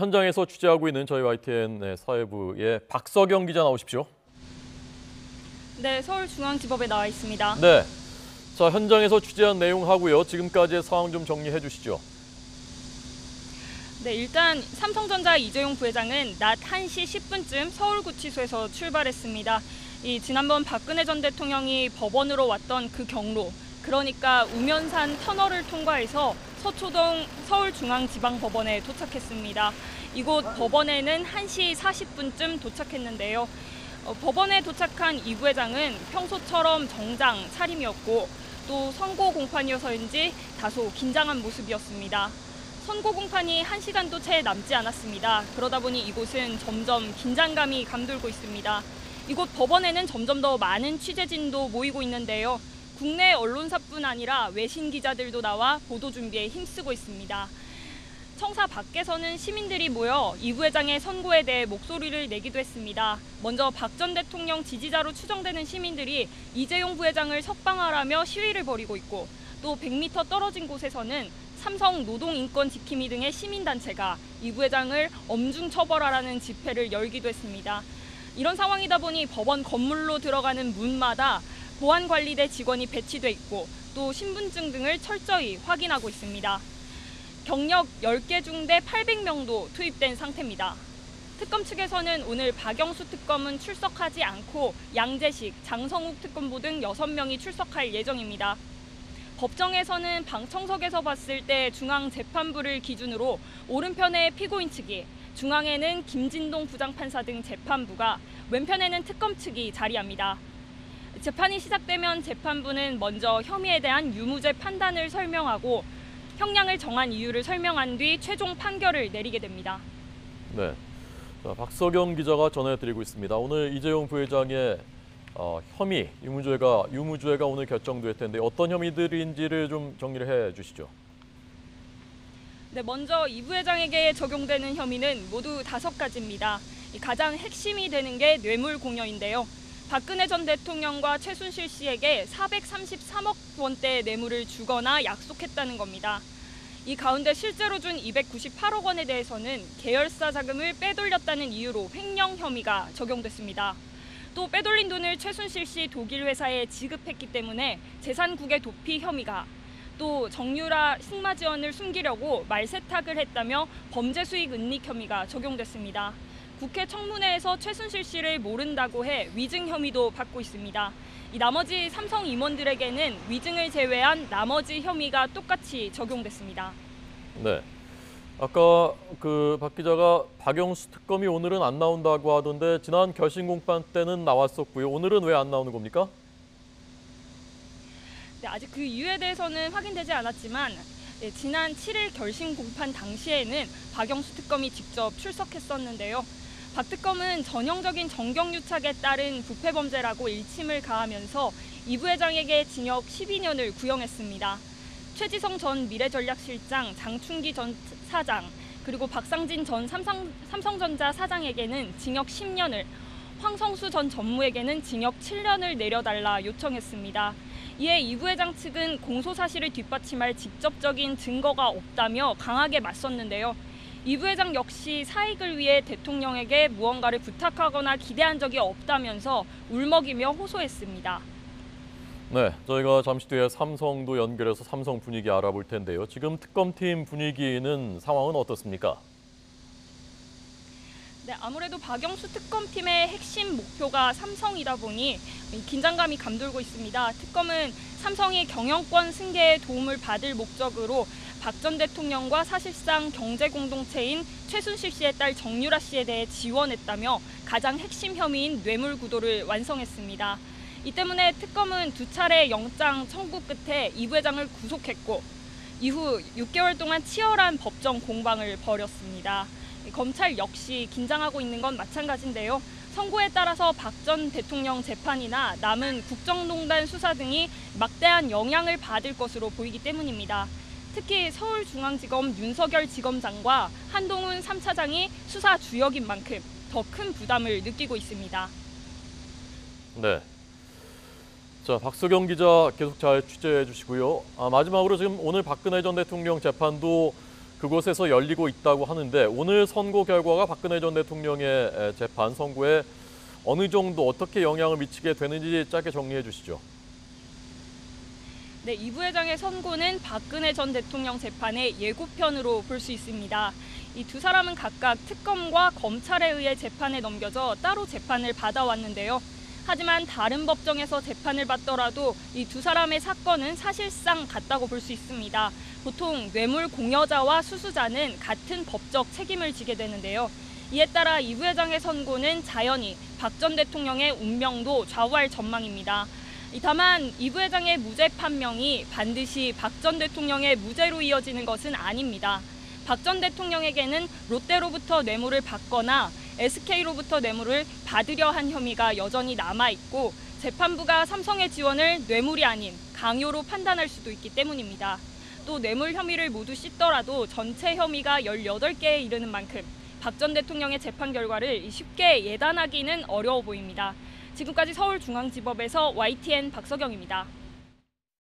현장에서 취재하고 있는 저희 YTN 사회부의 박서경 기자 나오십시오. 네, 서울중앙지법에 나와 있습니다. 네, 자 현장에서 취재한 내용하고요. 지금까지의 상황 좀 정리해 주시죠. 네, 일단 삼성전자 이재용 부회장은 낮 1시 10분쯤 서울구치소에서 출발했습니다. 지난번 박근혜 전 대통령이 법원으로 왔던 그 경로, 그러니까 우면산 터널을 통과해서 서초동 서울중앙지방법원에 도착했습니다. 이곳 법원에는 1시 40분쯤 도착했는데요. 법원에 도착한 이 부회장은 평소처럼 정장 차림이었고 또 선고 공판이어서인지 다소 긴장한 모습이었습니다. 선고 공판이 1시간도 채 남지 않았습니다. 그러다 보니 이곳은 점점 긴장감이 감돌고 있습니다. 이곳 법원에는 점점 더 많은 취재진도 모이고 있는데요. 국내 언론사뿐 아니라 외신 기자들도 나와 보도 준비에 힘쓰고 있습니다. 청사 밖에서는 시민들이 모여 이 부회장의 선고에 대해 목소리를 내기도 했습니다. 먼저 박 전 대통령 지지자로 추정되는 시민들이 이재용 부회장을 석방하라며 시위를 벌이고 있고 또 100m 떨어진 곳에서는 삼성 노동인권 지킴이 등의 시민단체가 이 부회장을 엄중 처벌하라는 집회를 열기도 했습니다. 이런 상황이다 보니 법원 건물로 들어가는 문마다 보안관리대 직원이 배치돼 있고 또 신분증 등을 철저히 확인하고 있습니다. 경력 10개 중대 800명도 투입된 상태입니다. 특검 측에서는 오늘 박영수 특검은 출석하지 않고 양재식, 장성욱 특검보 등 6명이 출석할 예정입니다. 법정에서는 방청석에서 봤을 때 중앙재판부를 기준으로 오른편에 피고인 측이, 중앙에는 김진동 부장판사 등 재판부가, 왼편에는 특검 측이 자리합니다. 재판이 시작되면 재판부는 먼저 혐의에 대한 유무죄 판단을 설명하고 형량을 정한 이유를 설명한 뒤 최종 판결을 내리게 됩니다. 네, 자, 박서경 기자가 전해드리고 있습니다. 오늘 이재용 부회장의 혐의, 유무죄가 오늘 결정될 텐데 어떤 혐의들인지를 좀 정리를 해주시죠. 네, 먼저 이 부회장에게 적용되는 혐의는 모두 5가지입니다. 가장 핵심이 되는 게 뇌물공여인데요. 박근혜 전 대통령과 최순실 씨에게 433억 원대 뇌물을 주거나 약속했다는 겁니다. 이 가운데 실제로 준 298억 원에 대해서는 계열사 자금을 빼돌렸다는 이유로 횡령 혐의가 적용됐습니다. 또 빼돌린 돈을 최순실 씨 독일 회사에 지급했기 때문에 재산국외 도피 혐의가, 또 정유라 승마 지원을 숨기려고 말세탁을 했다며 범죄 수익 은닉 혐의가 적용됐습니다. 국회 청문회에서 최순실 씨를 모른다고 해 위증 혐의도 받고 있습니다. 이 나머지 삼성 임원들에게는 위증을 제외한 나머지 혐의가 똑같이 적용됐습니다. 네, 아까 박 기자가 박영수 특검이 오늘은 안 나온다고 하던데 지난 결심 공판 때는 나왔었고요. 오늘은 왜 안 나오는 겁니까? 네, 아직 그 이유에 대해서는 확인되지 않았지만 지난 7일 결심 공판 당시에는 박영수 특검이 직접 출석했었는데요. 박 특검은 전형적인 정경유착에 따른 부패 범죄라고 일침을 가하면서 이 부회장에게 징역 12년을 구형했습니다. 최지성 전 미래전략실장, 장충기 전 사장, 그리고 박상진 전 삼성전자 사장에게는 징역 10년을, 황성수 전 전무에게는 징역 7년을 내려달라 요청했습니다. 이에 이 부회장 측은 공소 사실을 뒷받침할 직접적인 증거가 없다며 강하게 맞섰는데요. 이 부회장 역시 사익을 위해 대통령에게 무언가를 부탁하거나 기대한 적이 없다면서 울먹이며 호소했습니다. 네, 저희가 잠시 뒤에 삼성도 연결해서 삼성 분위기 알아볼 텐데요. 지금 특검팀 분위기는 상황은 어떻습니까? 네, 아무래도 박영수 특검팀의 핵심 목표가 삼성이다 보니 긴장감이 감돌고 있습니다. 특검은 삼성이 경영권 승계에 도움을 받을 목적으로 박 전 대통령과 사실상 경제 공동체인 최순실 씨의 딸 정유라 씨에 대해 지원했다며 가장 핵심 혐의인 뇌물 구도를 완성했습니다. 이 때문에 특검은 2차례 영장 청구 끝에 이 부회장을 구속했고 이후 6개월 동안 치열한 법정 공방을 벌였습니다. 검찰 역시 긴장하고 있는 건 마찬가지인데요. 선고에 따라서 박 전 대통령 재판이나 남은 국정농단 수사 등이 막대한 영향을 받을 것으로 보이기 때문입니다. 특히 서울중앙지검 윤석열 지검장과 한동훈 3차장이 수사 주역인 만큼 더 큰 부담을 느끼고 있습니다. 네. 자, 박서경 기자 계속 잘 취재해 주시고요. 마지막으로 지금 오늘 박근혜 전 대통령 재판도 그곳에서 열리고 있다고 하는데 오늘 선고 결과가 박근혜 전 대통령의 재판 선고에 어느 정도 어떻게 영향을 미치게 되는지 짧게 정리해 주시죠. 네, 이 부회장의 선고는 박근혜 전 대통령 재판의 예고편으로 볼 수 있습니다. 이 두 사람은 각각 특검과 검찰에 의해 재판에 넘겨져 따로 재판을 받아왔는데요. 하지만 다른 법정에서 재판을 받더라도 이 두 사람의 사건은 사실상 같다고 볼 수 있습니다. 보통 뇌물 공여자와 수수자는 같은 법적 책임을 지게 되는데요. 이에 따라 이 부회장의 선고는 자연히 박 전 대통령의 운명도 좌우할 전망입니다. 다만 이 부회장의 무죄 판명이 반드시 박 전 대통령의 무죄로 이어지는 것은 아닙니다. 박 전 대통령에게는 롯데로부터 뇌물을 받거나 SK로부터 뇌물을 받으려 한 혐의가 여전히 남아있고 재판부가 삼성의 지원을 뇌물이 아닌 강요로 판단할 수도 있기 때문입니다. 또 뇌물 혐의를 모두 씻더라도 전체 혐의가 18개에 이르는 만큼 박 전 대통령의 재판 결과를 쉽게 예단하기는 어려워 보입니다. 지금까지 서울중앙지법에서 YTN 박서경입니다.